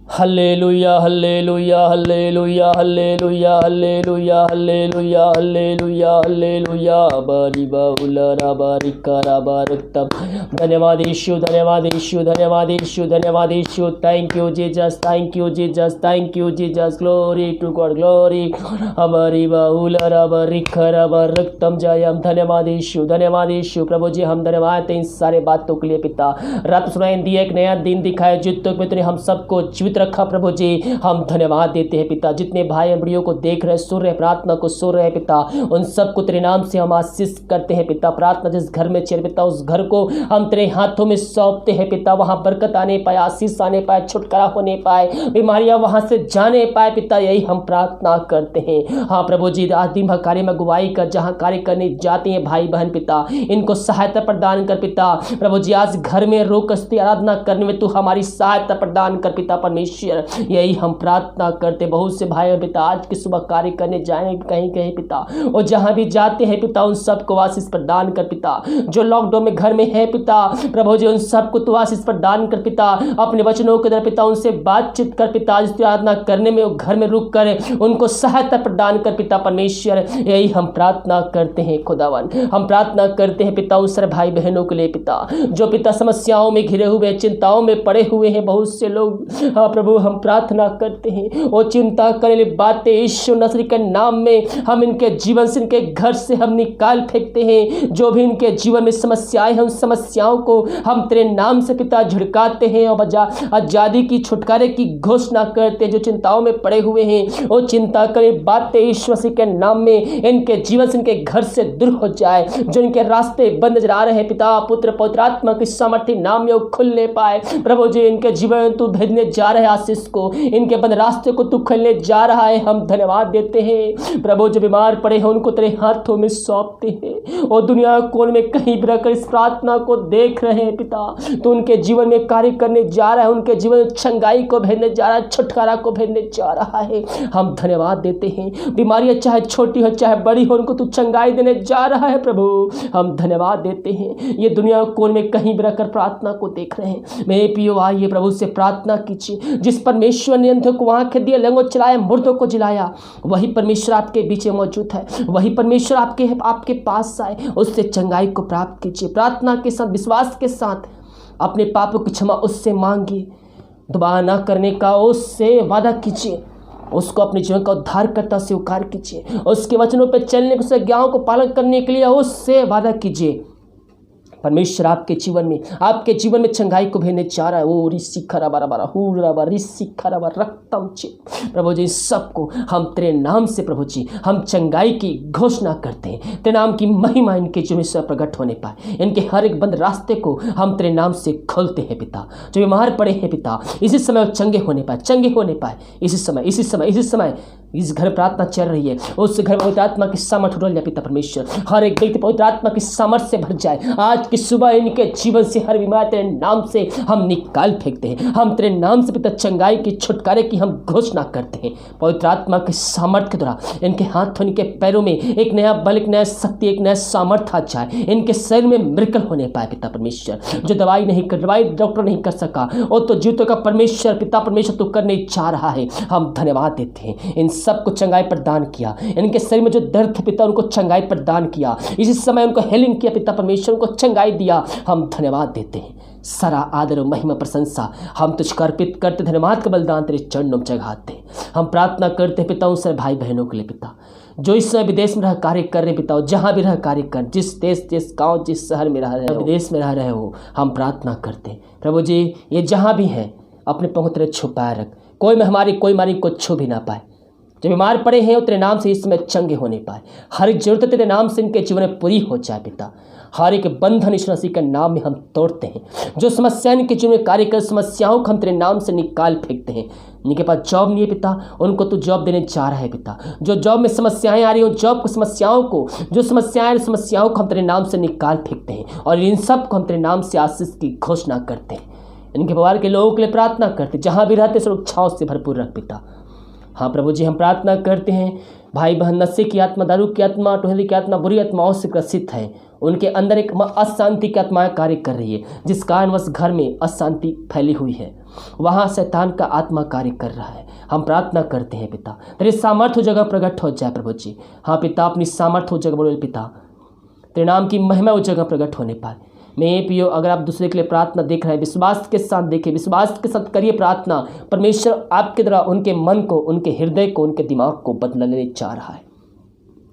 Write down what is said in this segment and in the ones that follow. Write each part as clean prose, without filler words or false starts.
Hallelujah hallelujah hallelujah hallelujah hallelujah hallelujah hallelujah hallelujah बरिबा उलरा बारिकरा बारुत्तम। धन्यवाद यीशु, धन्यवाद यीशु, धन्यवाद यीशु, धन्यवाद यीशु। Thank you Jesus, thank you Jesus, thank you Jesus. Glory to God, glory. बरिबा उलरा बारिकरा बारुत्तम जयम। धन्यवाद यीशु, धन्यवाद यीशु। प्रभु जी हम धन्यवाद इन सारे बातों के लिए पिता। रात सुनाई दिया, एक नया दिन दिखाया, जितने में हम सबको जीवित रखा प्रभु जी, हम धन्यवाद देते हैं पिता। जितने भाई बड़ियों को देख रहे, सुन रहे, प्रार्थना को सुन रहे पिता, उन सबको तेरे नाम से हम आशीष करते हैं पिता। प्रार्थना जिस घर में चल पिता, उस घर को हम तेरे हाथों में सौंपते हैं पिता। वहां बरकत आने पाए, आशीष आने पाए, छुटकारा होने पाए, बीमारियां वहां से जाने पाए पिता, यही हम प्रार्थना करते हैं। हाँ प्रभु जी, आज दिन भर कार्य में अगुवाई कर, जहां कार्य करने जाते हैं भाई बहन पिता, इनको सहायता प्रदान कर पिता। प्रभु जी आज घर में रोक कसती आराधना करने में तू हमारी सहायता प्रदान कर पिता परमेश्वर, यही हम प्रार्थना करते। बहुत से भाई पिता आज की सुबह कार्य करने जाएंगे कहीं कहीं पिता, और जहां भी जाते हैं पिता उन सबको आशीष प्रदान कर पिता। जो लॉकडाउन में घर में है पिता, प्रभु जी उन सबको तू आशीष प्रदान कर पिता। अपने वचनों के द्वारा पिता उनसे बातचीत कर पिता, जिस आराधना करने में वो घर में रुक कर उनको सहायता प्रदान कर पिता परमेश्वर, यही हम प्रार्थना करते हैं खुदावन। हम प्रार्थना करते हैं पिता उस सारे भाई बहनों के लिए पिता, जो पिता समस्याओं में घिरे हुए, चिंताओं में पड़े हुए हैं बहुत से लोग। हाँ प्रभु हम प्रार्थना करते हैं, वो चिंता करने वाली बातें यीशु नसरी के नाम में हम इनके जीवन से, इनके घर से हम निकाल फेंकते हैं। जो भी इनके जीवन में समस्याएं हैं, उन समस्याओं को हम तेरे नाम से पिता झुड़काते हैं और आजादी की, छुटकारे की घोषणा करते हैं। जो चिंताओं में पड़े हुए हैं, वो चिंता करे बातें यीशु मसीह के नाम में इनके जीवन से, इनके घर से दूर हो जाए। जो इनके रास्ते बंद नजर आ रहे हैं पिता, पुत्र पवित्र आत्मा की सामर्थ्य नाम में वो खुलने पाए। प्रभु जी इनके जीवन में तू भेजने जा रहे आशीष को, इनके बंद रास्ते को तू खोलने जा रहा है, हम धन्यवाद देते हैं। प्रभु जो बीमार पड़े हैं उनको तेरे हाथों में सौंपते हैं, और दुनिया कोण में कहीं भी रहकर इस प्रार्थना को देख रहे हैं पिता, तो उनके जीवन में कार्य करने जा रहा है, उनके जीवन में चंगाई को भेजने जा रहा है, छुटकारा को भेजने जा रहा है, हम धन्यवाद देते हैं। बीमारियां चाहे छोटी हो चाहे बड़ी हो, उनको तू चंगाई देने जा रहा है प्रभु, हम धन्यवाद देते हैं। ये दुनिया कोण में कहीं भी रहकर प्रार्थना को देख रहे हैं, मेरे पियो आइए प्रभु से प्रार्थना कीजिए। जिस परमेश्वर ने अंधों को आंखें दिए, लंगों चलाया, मुर्दों को जिलाया, वही परमेश्वर आपके बीच में मौजूद है, वही परमेश्वर आपके पास आए, उससे चंगाई को प्राप्त कीजिए। प्रार्थना के साथ, विश्वास के साथ अपने पापों की क्षमा उससे मांगिए, दोबारा ना करने का उससे वादा कीजिए, उसको अपने जीवन का उद्धारकर्ता स्वीकार कीजिए, उसके वचनों पर चलने, उसके आज्ञाओं को पालन करने के लिए उससे वादा कीजिए। परमेश्वर आपके जीवन में चंगाई को भेजने जा रहा है। ओ ऋषि खरा बारा बारा हुरा बारा ऋषि खरा बारा रक्तम चे। प्रभु जी सबको हम तेरे नाम से प्रभु जी हम चंगाई की घोषणा करते हैं। तेरे नाम की महिमा इनके जीवन से प्रकट होने पाए, इनके हर एक बंद रास्ते को हम तेरे नाम से खोलते हैं पिता। जो बीमार पड़े हैं पिता, इसी समय चंगे होने पाए, इसी समय इस घर प्रार्थना चल रही है, उस घर में पवित्र आत्मा की सामर्थ्य उड़ल जाए पिता परमेश्वर। हर एक व्यक्ति पवित्र आत्मा की सामर्थ्य से भर जाए। आज की सुबह इनके जीवन से हर बीमारी तेरे नाम से हम निकाल फेंकते हैं। हम तेरे नाम से पिता चंगाई की, छुटकारे की हम घोषणा करते हैं। पवित्र आत्मा के सामर्थ्य के द्वारा इनके हाथों, इनके पैरों में एक नया बल, एक नया शक्ति, एक नया सामर्थ्य आ जाए। इनके शरीर में मिरेकल होने पाए पिता परमेश्वर। जो दवाई डॉक्टर नहीं कर सका, और तो जीवों का परमेश्वर पिता परमेश्वर तो करने जा रहा है, हम धन्यवाद देते हैं। इन सबको चंगाई प्रदान किया, इनके शरीर में जो दर्द पिता उनको चंगाई प्रदान किया, इसी समय उनको हीलिंग किया पिता परमेश्वर, उनको चंगाई दिया, हम धन्यवाद देते हैं। सारा आदर और महिमा प्रशंसा हम तुझको अर्पित करते, धन्यवाद का बलिदान तेरे चरणों में चढ़ाते। हम प्रार्थना करते हैं पिता उन सारे भाई बहनों के लिए पिता, जो इस समय विदेश में रह कार्य कर रहे पिता, जहाँ भी रह कार्य कर, जिस देश, जिस गाँव, जिस शहर में रह रहे हो, विदेश में रह रहे हो, हम प्रार्थना करते हैं प्रभु जी ये जहाँ भी हैं अपने पहुँच तेरे छुपाए रख, कोई मारी को छू भी ना पाए। जो बीमार पड़े हैं तेरे नाम से इस समय चंगे होने पाए। हर एक जरूरत तेरे नाम से इनके जीवन में पूरी हो जाए पिता। हर एक बंधन यीशु मसीह के नाम में हम तोड़ते हैं। जो समस्याएं इनके जीवन में कार्य कर, समस्याओं को हम तेरे नाम से निकाल फेंकते हैं। इनके पास जॉब नहीं है पिता, उनको तू जॉब देने जा रहा है पिता। जो जॉब में समस्याएं आ रही हो, जॉब को समस्याओं को हम तेरे नाम से निकाल फेंकते हैं, और इन सब को हम तेरे नाम से आशीष की घोषणा करते हैं। इनके परिवार के लोगों के लिए प्रार्थना करते, जहाँ भी रहते सुरक्षाओं से भरपूर रख पिता। हाँ प्रभु जी, हम प्रार्थना करते हैं भाई बहन नशे की आत्मा, दारू की आत्मा, टोहली की आत्मा बुरी आत्माओं से ग्रसित है, उनके अंदर एक अशांति की आत्माएं कार्य कर रही है, जिस कारणवश घर में अशांति फैली हुई है, वहाँ शैतान का आत्मा कार्य कर रहा है। हम प्रार्थना करते हैं पिता, तेरे सामर्थ्य जगह प्रकट हो जाए प्रभु जी। हाँ पिता, अपनी सामर्थ्य हो जगह बोले पिता, तेरे नाम की महिमा उस जगह प्रकट होने पाए। मैं ये पियो, अगर आप दूसरे के लिए प्रार्थना देख रहे हैं, विश्वास के साथ देखिए, विश्वास के साथ करिए प्रार्थना। परमेश्वर आपके द्वारा उनके मन को, उनके हृदय को, उनके दिमाग को बदलने चाह रहा है।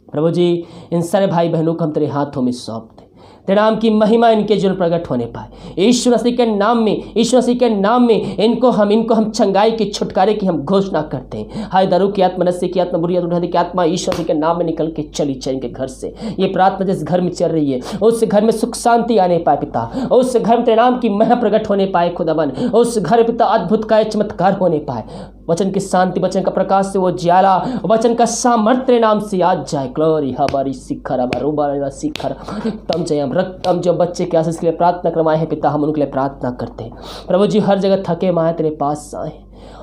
प्रभु जी, इन सारे भाई बहनों को हम तेरे हाथों में सौंपते, तेरे नाम की महिमा इनके जीवन प्रकट होने पाए। यीशु मसीह के नाम में, यीशु मसीह के नाम में इनको हम चंगाई की, छुटकारे की हम घोषणा करते हैं। हाय दारू की आत्मा, नशे की आत्मा, बुरी आत्मा की आत्मा यीशु मसीह के नाम में निकल के चली जाए इनके घर से। ये प्रार्थना जिस घर में चल रही है, उस घर में सुख शांति आने पाए पिता, उस घर में तेरे नाम की महिमा प्रकट होने पाए खुदावन, उस घर पिता अद्भुत का चमत्कार होने पाए। वचन की शांति, वचन का प्रकाश से वो ज्याला, वचन का सामर्थ्य तेरे नाम से आज जाए। ग्लोरी हमारी शिखर शिखर तम जयम रक्तम। जो बच्चे के आशीष के लिए प्रार्थना करवाए हैं पिता, हम उनके लिए प्रार्थना करते हैं। प्रभु जी, हर जगह थके माए तेरे पास आए,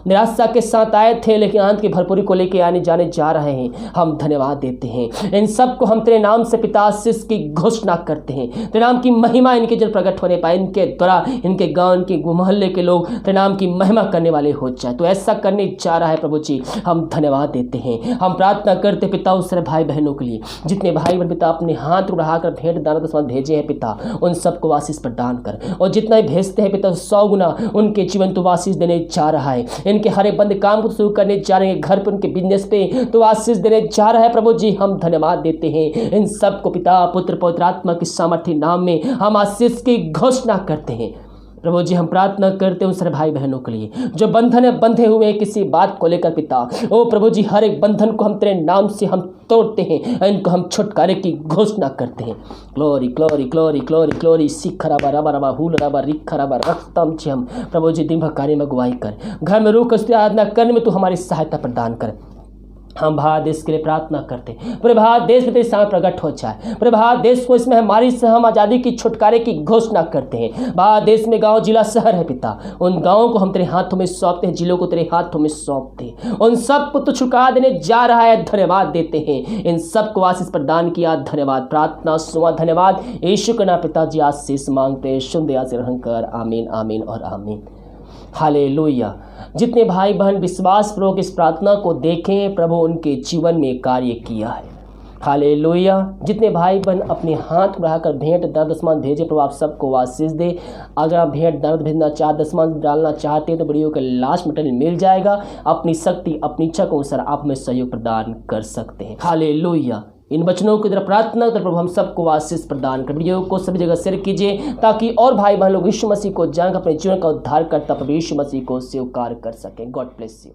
निराशा के साथ आए थे, लेकिन आनंद की भरपूरी को लेके आने जाने जा रहे हैं। हम धन्यवाद देते हैं। इन सबको हम तेरे नाम से पिता आशीष की घोषणा करते हैं। तेरे नाम की महिमा इनके जल प्रकट होने पाए, इनके द्वारा इनके गांव, इनके मोहल्ले के लोग तेरे नाम की महिमा करने वाले हो जाए। तो ऐसा करने जा रहा है प्रभु जी, हम धन्यवाद देते हैं। हम प्रार्थना करते पिता उस सारे भाई बहनों के लिए, जितने भाई बहन पिता अपने हाथ बढ़ाकर भेंट दाना दसवां भेजे हैं पिता, उन सबको आशीष प्रदान कर। और जितना ही भेजते हैं पिता 100 गुना उनके जीवन तो आशीष देने जा रहा है। इनके हर एक बंद काम को शुरू करने जा रहे हैं, घर पे, उनके बिजनेस पे तो आशीष देने जा रहा है प्रभु जी। हम धन्यवाद देते हैं। इन सबको पिता, पुत्र, पवित्र आत्मा की सामर्थ्य नाम में हम आशीष की घोषणा करते हैं। प्रभु जी, हम प्रार्थना करते हैं उन सारे भाई बहनों के लिए जो बंधन है, बंधे हुए हैं किसी बात को लेकर पिता। ओ प्रभु जी, हर एक बंधन को हम तेरे नाम से हम तोड़ते हैं, इनको हम छुटकारे की घोषणा करते हैं। Glory glory glory glory glory शिखराबा रबा रबा हुल रबा रिखराबा रक्तम से हम प्रभु जी दिन भर कार्य में अगुवाई कर, घर में रूह उसकी आराधना करने में तू हमारी सहायता प्रदान कर। हम भारत देश के लिए प्रार्थना करते हैं, पूरे भारत देश में तेरे सामने प्रकट हो जाए। पूरे भारत देश को इसमें हमारी से हम आज़ादी की, छुटकारे की घोषणा करते हैं। भारत देश में गांव, जिला, शहर है पिता, उन गांवों को हम तेरे हाथों में सौंपते हैं, जिलों को तेरे हाथों में सौंपते हैं। उन सबको तो छुटकारा देने जा रहा है, धन्यवाद देते हैं। इन सबको आशीष प्रदान किया, धन्यवाद। प्रार्थना सुना, धन्यवाद। यीशु के नाम पिताजी आशीष मांगते हैं, सुन दया से रहम कर। आमीन आमीन और आमीन। हालेलुया। जितने भाई बहन विश्वास पूर्वक इस प्रार्थना को देखें, प्रभु उनके जीवन में कार्य किया है। हालेलुया। जितने भाई बहन अपने हाथ बढ़ाकर भेंट दसमान भेजे, प्रभु आप सबको आशीष दे। अगर आप भेंट दर्द भेजना चाहते, दसमान डालना चाहते हैं तो वीडियो के लास्ट मटेरियल मिल जाएगा। अपनी शक्ति, अपनी इच्छा के अनुसार आप में सहयोग प्रदान कर सकते हैं। हालेलुया। इन वचनों की तरफ प्रार्थना कर प्रभु हम सबको आशीष प्रदान कर। वीडियो को सभी जगह शेयर कीजिए ताकि और भाई बहन लोग यीशु मसीह को जानकर अपने जीवन का उद्धार करता प्रभु यीशु मसीह को स्वीकार कर सकें। God bless you.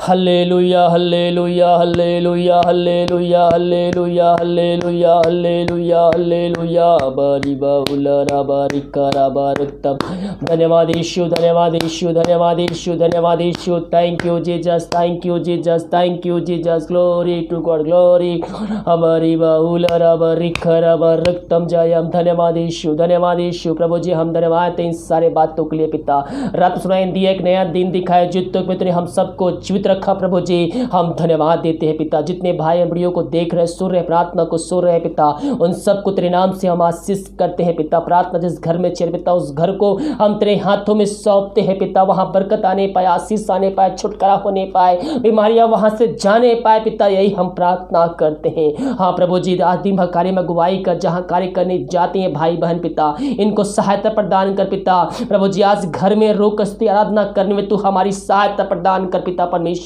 Hallelujah hallelujah hallelujah hallelujah hallelujah hallelujah hallelujah hallelujah बारी बाउला बारी करा बारकतम। धन्यवाद यीशु, धन्यवाद यीशु, धन्यवाद यीशु, धन्यवाद यीशु। Thank you Jesus, thank you Jesus, thank you Jesus. Glory to God, glory. हमारी बाउला बारी करा बारकतम जयम। धन्यवाद यीशु, धन्यवाद यीशु। प्रभु जी हम धन्यवाद इन सारे बातों के लिए पिता। रात सुनाई दिया, एक नया दिन दिखाया, जितने में तेरे हम सबको जीवित रखा प्रभु जी, हम धन्यवाद देते हैं पिता। जितने भाई वीडियो को देख रहे, सुन रहे, प्रार्थना को सुन रहे पिता, उन सबको तेरे नाम से हम आशीष करते हैं पिता। प्रार्थना जिस घर में चल पिता, उस घर को हम तेरे हाथों में सौंपते हैं पिता। वहां बरकत आने पाए, आशीष आने पाए, छुटकारा होने पाए, बीमारियां वहां से जाने पाए पिता, यही हम प्रार्थना करते हैं। हाँ प्रभु जी, आज दिन भर कार्य में अगुवाई कर, जहाँ कार्य करने जाते हैं भाई बहन पिता, इनको सहायता प्रदान कर पिता। प्रभु जी आज घर में रोकस्ती आराधना करने में तू हमारी सहायता प्रदान कर पिता परमेश्वर,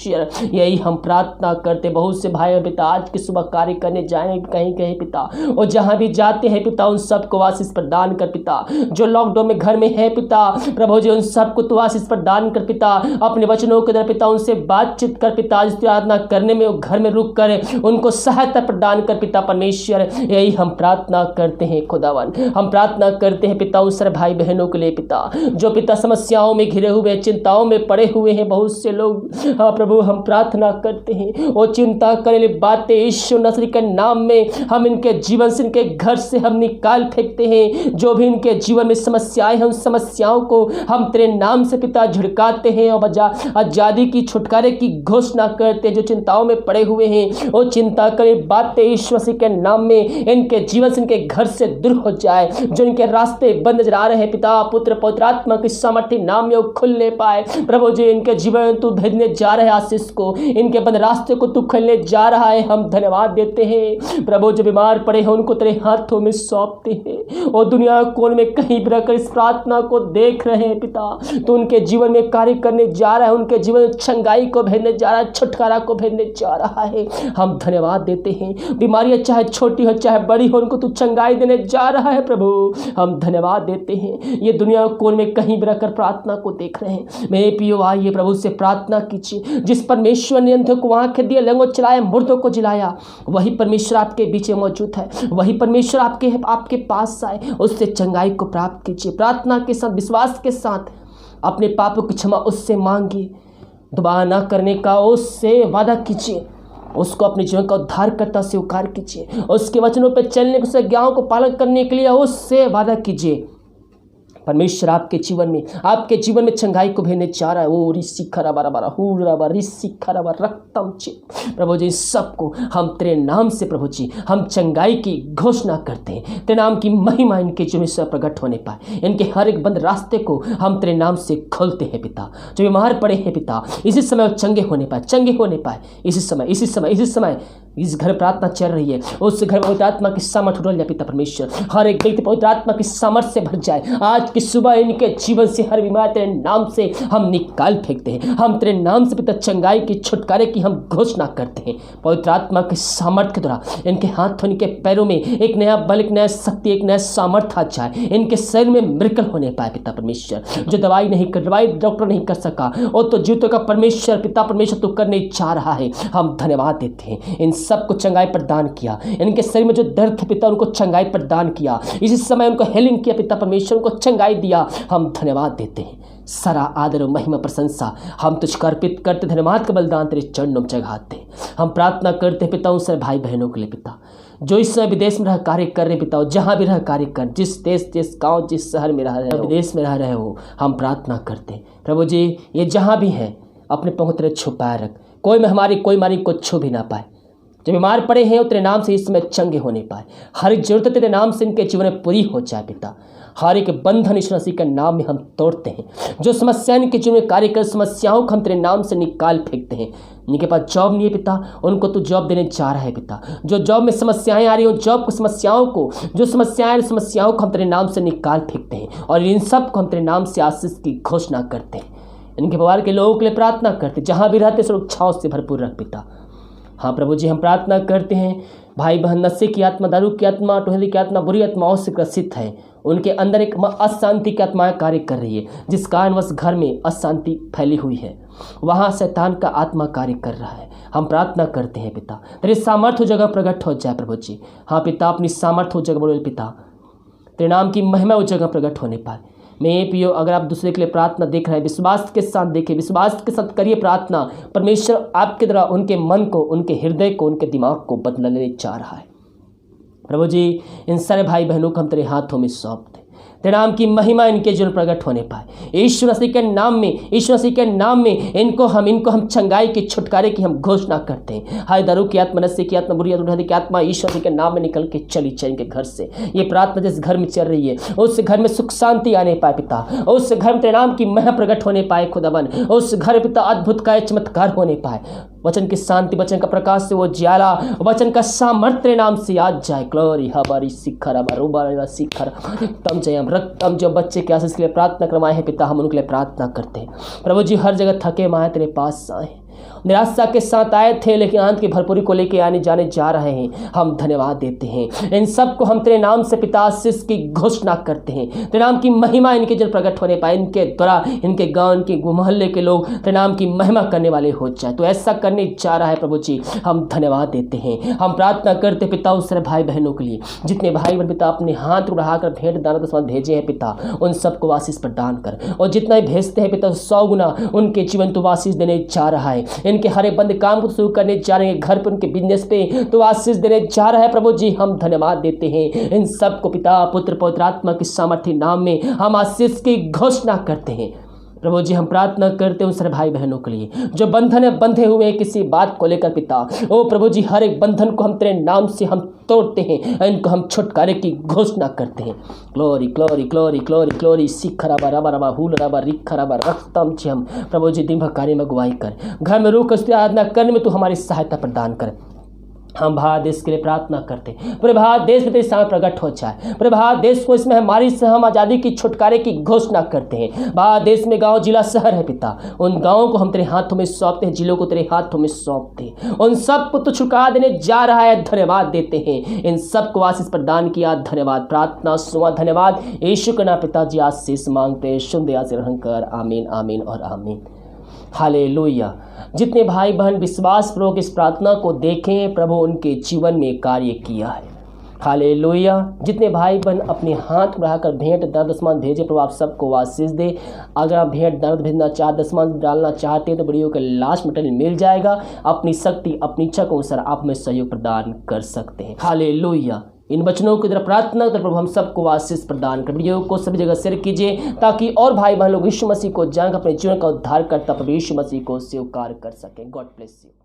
यही हम प्रार्थना करते। बहुत से भाई पिता आज की सुबह कार्य करने जाएंगे कहीं कहीं पिता, और जहां भी जाते हैं पिता उन सबको आशीष प्रदान कर पिता। जो लॉकडाउन में घर में है पिता, प्रभु जी उन सबको तू आशीष प्रदान कर पिता। अपने वचनों के द्वारा पिता उनसे बातचीत कर पिता, जिसकी आराधना करने में वो घर में रुक कर उनको सहायता प्रदान कर पिता परमेश्वर, यही हम प्रार्थना करते हैं खुदावन। हम प्रार्थना करते हैं पिता उन सारे भाई बहनों के लिए पिता, जो पिता समस्याओं में घिरे हुए, चिंताओं में पड़े हुए हैं। बहुत से लोग प्रभु हम प्रार्थना करते हैं, वो चिंता करने वाली बातें यीशु नसरी के नाम में हम इनके जीवन से, इनके घर से हम निकाल फेंकते हैं। जो भी इनके जीवन में समस्याएं हैं, उन समस्याओं को हम तेरे नाम से पिता झुड़काते हैं और आजादी की, छुटकारे की घोषणा करते हैं। जो चिंताओं में पड़े हुए हैं, वो चिंता करे बातें यीशु मसीह के नाम में इनके जीवन से, इनके घर से दूर हो जाए। जो इनके रास्ते बंद नजर आ रहे हैं, पिता पुत्र पवित्र आत्मा की सामर्थ्य नाम में वो खुलने पाए। प्रभु जी इनके जीवन तू भेजने जा रहे आशीष को, इनके बंद रास्ते को तू खोलने जा रहा है। हम धन्यवाद देते हैं। प्रभु जो बीमार पड़े हैं उनको तेरे हाथों में सौंपते हैं। और दुनिया कोण में कहीं भी रहकर इस प्रार्थना को देख रहे हैं पिता, तो उनके जीवन में कार्य करने जा रहा है, उनके जीवन में चंगाई को भेजने जा रहा है, छुटकारा को भेजने जा रहा है। हम धन्यवाद देते हैं। बीमारियां चाहे छोटी हो चाहे बड़ी हो, उनको तू चंगाई देने जा रहा है। प्रभु हम धन्यवाद देते हैं। ये दुनिया कोण में कहीं भी रहकर प्रार्थना को देख रहे हैं, मेरे पियो आइए प्रभु से प्रार्थना कीजिए। जिस परमेश्वर ने अंधों को आंखें दिए, लंगों चलाया, मुर्दों को जिलाया, वही परमेश्वर आपके बीच में मौजूद है। वही परमेश्वर आपके पास आए, उससे चंगाई को प्राप्त कीजिए। प्रार्थना के साथ, विश्वास के साथ अपने पापों की क्षमा उससे मांगिए। दोबारा ना करने का उससे वादा कीजिए। उसको अपने जीवन का उद्धारकर्ता स्वीकार कीजिए। उसके वचनों पर चलने, उसके आज्ञाओं को पालन करने के लिए उससे वादा कीजिए। परमेश्वर आपके जीवन में चंगाई को भेजने जा रहा है। वो ऋषि खराबा हुराबा ऋषि खराबा रक्तम चे। प्रभु जी सबको हम तेरे नाम से प्रभु जी हम चंगाई की घोषणा करते हैं। तेरे नाम की महिमा इनके जीवन से प्रकट होने पाए। इनके हर एक बंद रास्ते को हम तेरे नाम से खोलते हैं पिता। जो बीमार पड़े हैं पिता, इसी समय चंगे होने पाए। इसी समय इस घर प्रार्थना चल रही है, उस घर में पवित्र आत्मा की सामर्थ उड़ल जाए पिता परमेश्वर। हर एक व्यक्ति पवित्र आत्मा की सामर्थ से भर जाए। आज की सुबह इनके जीवन से हर बीमारी तेरे नाम से हम निकाल फेंकते हैं। हम तेरे नाम से पिता चंगाई की, छुटकारे की हम घोषणा करते हैं। पवित्र आत्मा की सामर्थ के द्वारा इनके हाथों, इनके पैरों में एक नया बल, एक नया शक्ति, एक नया सामर्थ आ जाए। इनके शरीर में मिरेकल होने पाए पिता परमेश्वर। जो दवाई डॉक्टर नहीं कर सका, और तो जीवितों का परमेश्वर पिता परमेश्वर तू करने जा रहा है। हम धन्यवाद देते हैं। इन सबको चंगाई प्रदान किया। इनके शरीर में जो दर्द है पिता, उनको चंगाई प्रदान किया। इसी समय उनको हीलिंग किया पिता परमेश्वर, उनको चंगाई दिया। हम धन्यवाद देते हैं। सारा आदर और महिमा प्रशंसा हम तुझको अर्पित करते। धन्यवाद का बलिदान तेरे चरणों में चढ़ाते हैं। हम प्रार्थना करते हैं पिता उन सारे भाई बहनों के लिए पिता, जो इस समय विदेश में रह कार्य कर रहे पिता, जहाँ भी रह कार्य कर, जिस देश, जिस गाँव, जिस शहर में रह रहे हो, विदेश में रह रहे हो, हम प्रार्थना करते हैं प्रभु जी ये जहाँ भी हैं अपने पाँव तेरे छुपाए रख। कोई महामारी, कोई मारी को छू भी ना पाए। जो बीमार पड़े हैं तेरे नाम से इस समय चंगे होने पाए। हर एक जरूरत तेरे नाम से इनके जीवन में पूरी हो जाए पिता। हर एक बंधन यीशु मसीह के नाम में हम तोड़ते हैं। जो समस्या इनके जीवन में कार्य कर, समस्याओं को हम तेरे नाम से निकाल फेंकते हैं। इनके पास जॉब नहीं है पिता, उनको तू जॉब देने जा रहा है पिता। जो जॉब में समस्याएं आ रही हो, जॉब की समस्याओं को हम तेरे नाम से निकाल फेंकते हैं। और इन सब को हम तेरे नाम से आशीष की घोषणा करते हैं। इनके परिवार के लोगों के लिए प्रार्थना करते, जहाँ भी रहते सुरक्षाओं से भरपूर रख पिता। हाँ प्रभु जी हम प्रार्थना करते हैं। भाई बहन नशे की आत्मा, दारू की आत्मा, टोहली की आत्मा बुरी आत्माओं से ग्रसित है। उनके अंदर एक अशांति की आत्माएं कार्य कर रही है, जिस कारणवश घर में अशांति फैली हुई है। वहाँ शैतान का आत्मा कार्य कर रहा है। हम प्रार्थना करते हैं पिता तेरे सामर्थ्य जगह प्रकट हो जाए प्रभु जी। हाँ पिता अपनी सामर्थ्य जगह बोले पिता, तेरे नाम की महिमा उस जगह प्रकट होने पाए। मैं पियो अगर आप दूसरे के लिए प्रार्थना देख रहे हैं, विश्वास के साथ देखिए, विश्वास के साथ करिए प्रार्थना। परमेश्वर आपके द्वारा उनके मन को, उनके हृदय को, उनके दिमाग को बदलने जा रहा है। प्रभु जी इन सारे भाई बहनों को हम तेरे हाथों में सौंपते, तेरे नाम की महिमा इनके जीवन प्रकट होने पाए। यीशु मसीह के नाम में इनको हम चंगाई की, छुटकारे की हम घोषणा करते हैं। हाय दारू की आत्मा, नशे की आत्मा, बुरी आत्मा की आत्मा यीशु मसीह के नाम में निकल के चली जाए इनके घर से। ये प्रार्थना जिस घर में चल रही है उस घर में सुख शांति आने पाए पिता। उस घर में तेरे नाम की महिमा प्रकट होने पाए खुदावन। उस घर पिता अद्भुत का चमत्कार होने पाए। वचन की शांति, वचन का प्रकाश से वो ज्वाला, वचन का सामर्थ्य तेरे नाम से आ जाए। ग्लोरी हमारी शिखर हमारा शिखर तम जयम रक्तम। जो बच्चे के आशीष के लिए प्रार्थना करवाए हैं पिता, हम उनके लिए प्रार्थना करते हैं। प्रभु जी हर जगह थके माए तेरे पास आए, निराशा के साथ आए थे, लेकिन आनंद की भरपूरी को लेके आने जाने जा रहे हैं। हम धन्यवाद देते हैं। इन सब को हम तेरे नाम से पिता आशीष की घोषणा करते हैं। तेरे नाम की महिमा इनके जल प्रकट होने पाए, इनके द्वारा इनके गांव, इनके मोहल्ले के लोग तेरे नाम की महिमा करने वाले हो जाए। तो ऐसा करने जा रहा है प्रभु जी, हम धन्यवाद देते हैं। हम प्रार्थना करते पिता उस सारे भाई बहनों के लिए जितने भाई बहन पिता अपने हाथ बढ़ाकर भेंट दान दशमांश भेजे हैं पिता, उन सबको आशीष प्रदान कर। और जितना भी भेजते हैं पिता 100 गुना उनके जीवन तो आशीष देने जा रहा है। इनके हरे बंद काम को शुरू करने जा रहे हैं, घर पर उनके बिजनेस पे तो आशीष देने जा रहा है प्रभु जी। हम धन्यवाद देते हैं। इन सबको पिता पुत्र पवित्र आत्मा के सामर्थ्य नाम में हम आशीष की घोषणा करते हैं। प्रभु जी हम प्रार्थना करते हैं उन सारे भाई बहनों के लिए जो बंधन है बंधे हुए हैं किसी बात को लेकर पिता। ओ प्रभु जी हर एक बंधन को हम तेरे नाम से हम तोड़ते हैं, इनको हम छुटकारे की घोषणा करते हैं। Glory glory glory glory glory सिखराबा रबा रबा हुल रबा रिखराबा रक्तम हम प्रभु जी दिन भर कार्य में अगुवाई कर, घर में रूह उसकी आराधना करने में तू हमारी सहायता प्रदान कर। हम भारत देश के लिए प्रार्थना करते हैं, पूरे भारत देश में तेरे सामने प्रकट हो जाए। पूरे भारत देश को इसमें हमारी से हम आज़ादी की छुटकारे की घोषणा करते हैं। भारत देश में गांव जिला शहर है पिता, उन गांवों को हम तेरे हाथों में सौंपते हैं, जिलों को तेरे हाथों में सौंपते हैं। उन सब को तो छुटकारा देने जा रहा है, धन्यवाद देते हैं। इन सब को आशीष प्रदान किया, धन्यवाद। प्रार्थना सुना, धन्यवाद। यीशु के नाम पिताजी आशीष मांगते, शुद्ध दया से ग्रहण कर। आमीन आमीन और आमीन। हालेलुया। जितने भाई बहन विश्वास पूर्वक इस प्रार्थना को देखें, प्रभु उनके जीवन में कार्य किया है। हालेलुया। जितने भाई बहन अपने हाथ बढ़ाकर भेंट दान दशमांश भेजे, प्रभु आप सबको आशीष दे। अगर आप भेंट दान भेजना चाहते, दशमांश डालना चाहते हैं तो वीडियो के लास्ट मटेरियल मिल जाएगा। अपनी शक्ति अपनी इच्छा के अनुसार आप में सहयोग प्रदान कर सकते हैं। हालेलुया। इन वचनों की तरफ प्रार्थना कर प्रभु हम सबको आशीष प्रदान कर। वीडियो को सभी जगह शेयर कीजिए ताकि और भाई बहन लोग यीशु मसीह को जानकर अपने जीवन का उद्धार करता प्रभु यीशु मसीह को स्वीकार कर सकें। God bless you.